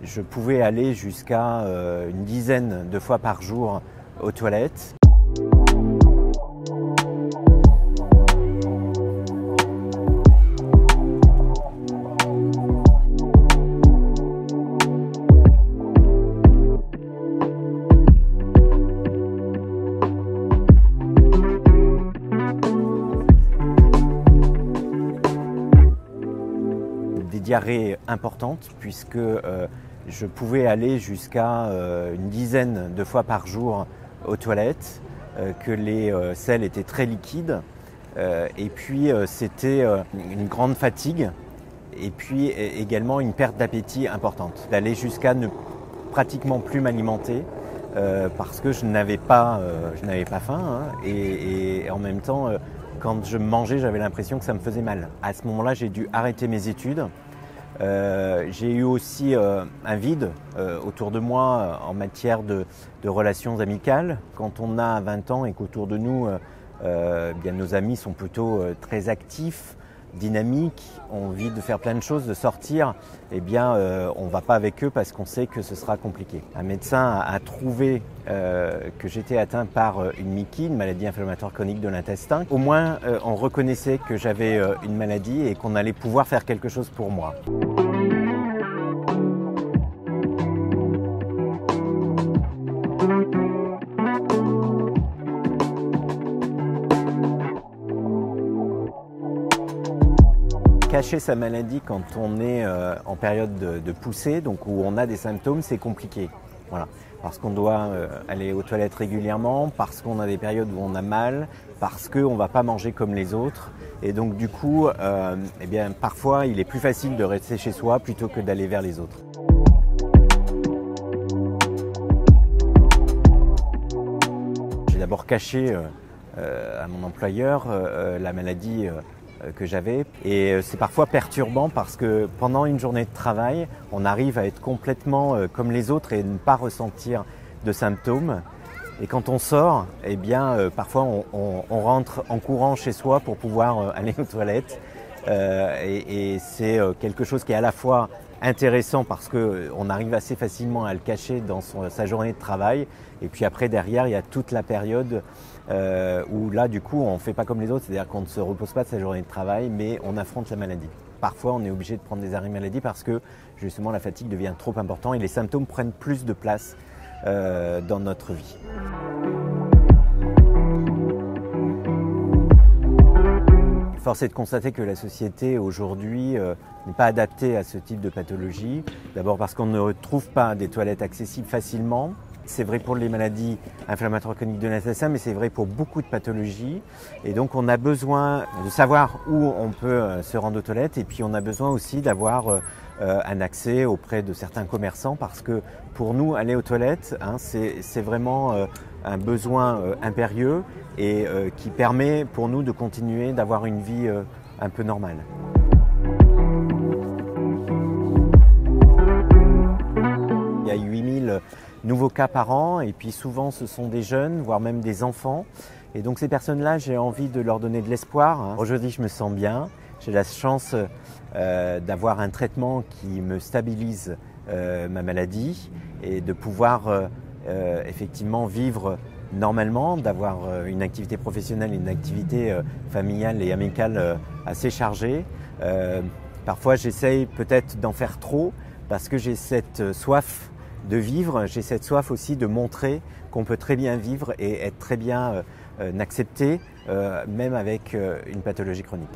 Je pouvais aller jusqu'à une dizaine de fois par jour aux toilettes. Des diarrhées importantes puisque je pouvais aller jusqu'à une dizaine de fois par jour aux toilettes, que les selles étaient très liquides et puis c'était une grande fatigue et puis également une perte d'appétit importante. D'aller jusqu'à ne pratiquement plus m'alimenter parce que je n'avais pas faim hein, et en même temps quand je mangeais j'avais l'impression que ça me faisait mal. À ce moment-là j'ai dû arrêter mes études. J'ai eu aussi un vide autour de moi en matière de relations amicales. Quand on a 20 ans et qu'autour de nous, bien, nos amis sont plutôt très actifs, dynamiques, ont envie de faire plein de choses, de sortir, eh bien, on ne va pas avec eux parce qu'on sait que ce sera compliqué. Un médecin a trouvé que j'étais atteint par une MICI, une maladie inflammatoire chronique de l'intestin. Au moins, on reconnaissait que j'avais une maladie et qu'on allait pouvoir faire quelque chose pour moi. Cacher sa maladie quand on est en période de poussée, donc où on a des symptômes, c'est compliqué. Voilà. Parce qu'on doit aller aux toilettes régulièrement, parce qu'on a des périodes où on a mal, parce qu'on ne va pas manger comme les autres. Et donc du coup, eh bien, parfois il est plus facile de rester chez soi plutôt que d'aller vers les autres. J'ai d'abord caché à mon employeur la maladie que j'avais et c'est parfois perturbant parce que pendant une journée de travail on arrive à être complètement comme les autres et ne pas ressentir de symptômes et quand on sort eh bien parfois on rentre en courant chez soi pour pouvoir aller aux toilettes et c'est quelque chose qui est à la fois intéressant parce qu'on arrive assez facilement à le cacher dans sa journée de travail et puis après derrière il y a toute la période où là du coup on ne fait pas comme les autres, c'est-à-dire qu'on ne se repose pas de sa journée de travail mais on affronte la maladie. Parfois on est obligé de prendre des arrêts maladie parce que justement la fatigue devient trop importante et les symptômes prennent plus de place dans notre vie. Force est de constater que la société aujourd'hui n'est pas adaptée à ce type de pathologie. D'abord parce qu'on ne trouve pas des toilettes accessibles facilement. C'est vrai pour les maladies inflammatoires chroniques de l'intestin, mais c'est vrai pour beaucoup de pathologies. Et donc on a besoin de savoir où on peut se rendre aux toilettes et puis on a besoin aussi d'avoir un accès auprès de certains commerçants parce que pour nous, aller aux toilettes, hein, c'est vraiment un besoin impérieux et qui permet pour nous de continuer d'avoir une vie un peu normale. Il y a 8000 nouveaux cas par an et puis souvent ce sont des jeunes, voire même des enfants. Et donc ces personnes-là, j'ai envie de leur donner de l'espoir. Aujourd'hui, je me sens bien. J'ai la chance d'avoir un traitement qui me stabilise ma maladie et de pouvoir effectivement vivre normalement, d'avoir une activité professionnelle et une activité familiale et amicale assez chargée. Parfois, j'essaye peut-être d'en faire trop parce que j'ai cette soif de vivre, j'ai cette soif aussi de montrer qu'on peut très bien vivre et être très bien accepté, même avec une pathologie chronique.